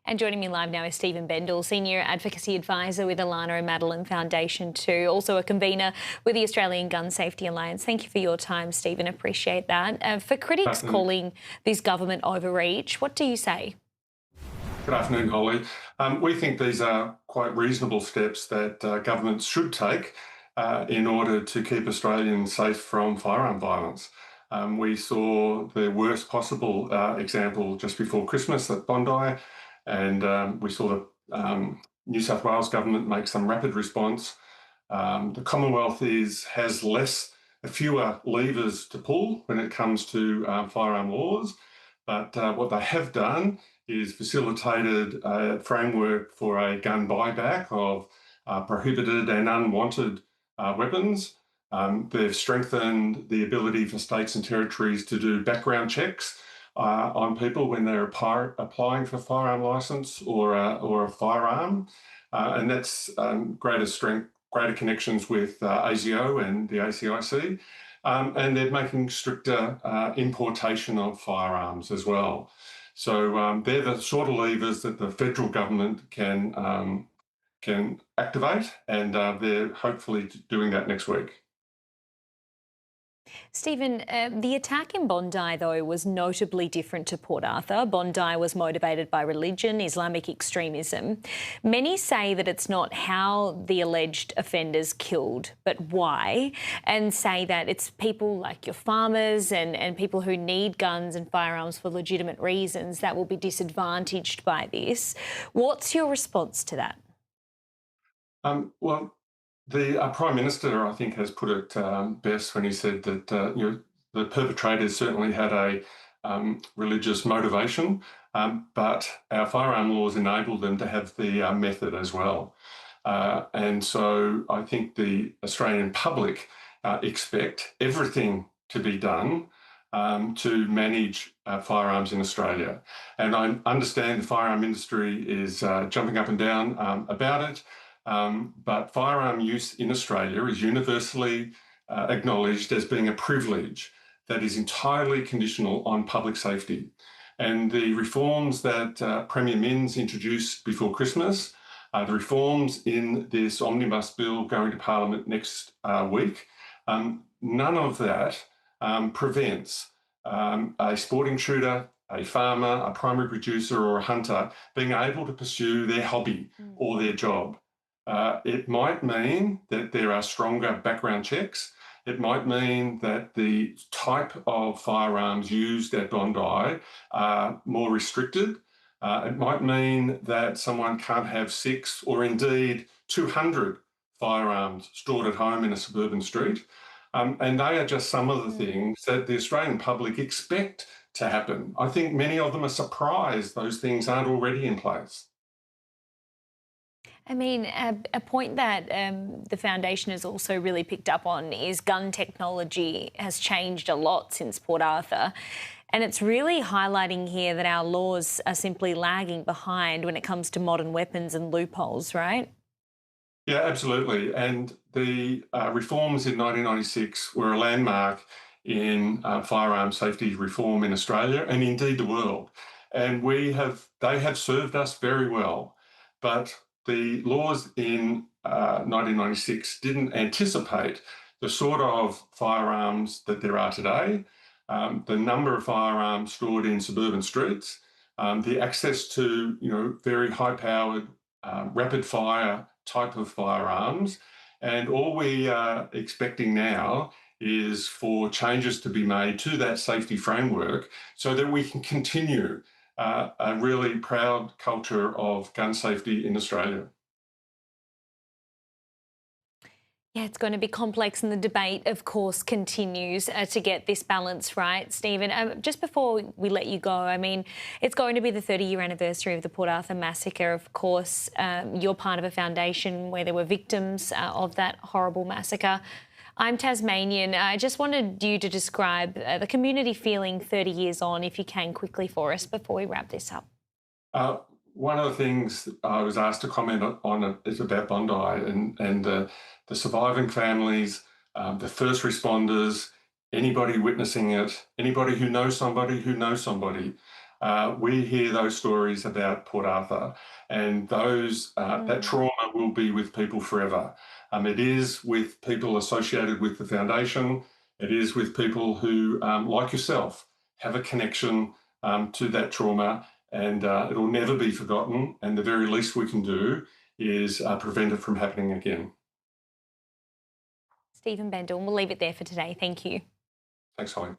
And joining me live now is Stephen Bendle, Senior Advocacy Advisor with Alannah and Madelin Foundation too, also a convener with the Australian Gun Safety Alliance. Thank you for your time, Stephen. Appreciate that. For critics calling this government overreach, what do you say? Good afternoon, Holly. We think these are quite reasonable steps that governments should take in order to keep Australians safe from firearm violence. We saw the worst possible example just before Christmas at Bondi, and we saw the New South Wales government make some rapid response. The Commonwealth has fewer levers to pull when it comes to firearm laws, but what they have done is facilitated a framework for a gun buyback of prohibited and unwanted weapons. They've strengthened the ability for states and territories to do background checks on people when they're applying for a firearm licence or a firearm, and that's greater connections with ASIO and the ACIC, and they're making stricter importation of firearms as well. So they're the sort of levers that the federal government can activate, and they're hopefully doing that next week. Stephen, the attack in Bondi, though, was notably different to Port Arthur. Bondi was motivated by religion, Islamic extremism. Many say that it's not how the alleged offenders killed, but why, and say that it's people like your farmers and people who need guns and firearms for legitimate reasons that will be disadvantaged by this. What's your response to that? Well, the Prime Minister, I think, has put it best when he said that the perpetrators certainly had a religious motivation, but our firearm laws enable them to have the method as well. And so I think the Australian public expect everything to be done to manage firearms in Australia. And I understand the firearm industry is jumping up and down about it. But firearm use in Australia is universally acknowledged as being a privilege that is entirely conditional on public safety. And the reforms that Premier Minns introduced before Christmas, the reforms in this omnibus bill going to Parliament next week, none of that prevents a sporting shooter, a farmer, a primary producer or a hunter being able to pursue their hobby or their job. It might mean that there are stronger background checks. It might mean that the type of firearms used at Bondi are more restricted. It might mean that someone can't have 6 or indeed 200 firearms stored at home in a suburban street. And they are just some of the things that the Australian public expect to happen. I think many of them are surprised those things aren't already in place. I mean, a point that the Foundation has also really picked up on is gun technology has changed a lot since Port Arthur. And it's really highlighting here that our laws are simply lagging behind when it comes to modern weapons and loopholes, right? Yeah, absolutely. And the reforms in 1996 were a landmark in firearm safety reform in Australia and indeed the world. And they have served us very well. But the laws in 1996 didn't anticipate the sort of firearms that there are today, the number of firearms stored in suburban streets, the access to very high-powered, rapid-fire type of firearms, and all we are expecting now is for changes to be made to that safety framework so that we can continue a really proud culture of gun safety in Australia. Yeah, it's going to be complex, and the debate, of course, continues to get this balance right. Stephen, just before we let you go, I mean, it's going to be the 30-year anniversary of the Port Arthur massacre. Of course, you're part of a foundation where there were victims of that horrible massacre. I'm Tasmanian. I just wanted you to describe the community feeling 30 years on, if you can, quickly for us before we wrap this up. One of the things I was asked to comment on is about Bondi and the surviving families, the first responders, anybody witnessing it, anybody who knows somebody who knows somebody. we hear those stories about Port Arthur, and that trauma will be with people forever. It is with people associated with the foundation. It is with people who, like yourself, have a connection to that trauma, and it'll never be forgotten. And the very least we can do is prevent it from happening again. Stephen Bendle, we'll leave it there for today. Thank you. Thanks, Holly.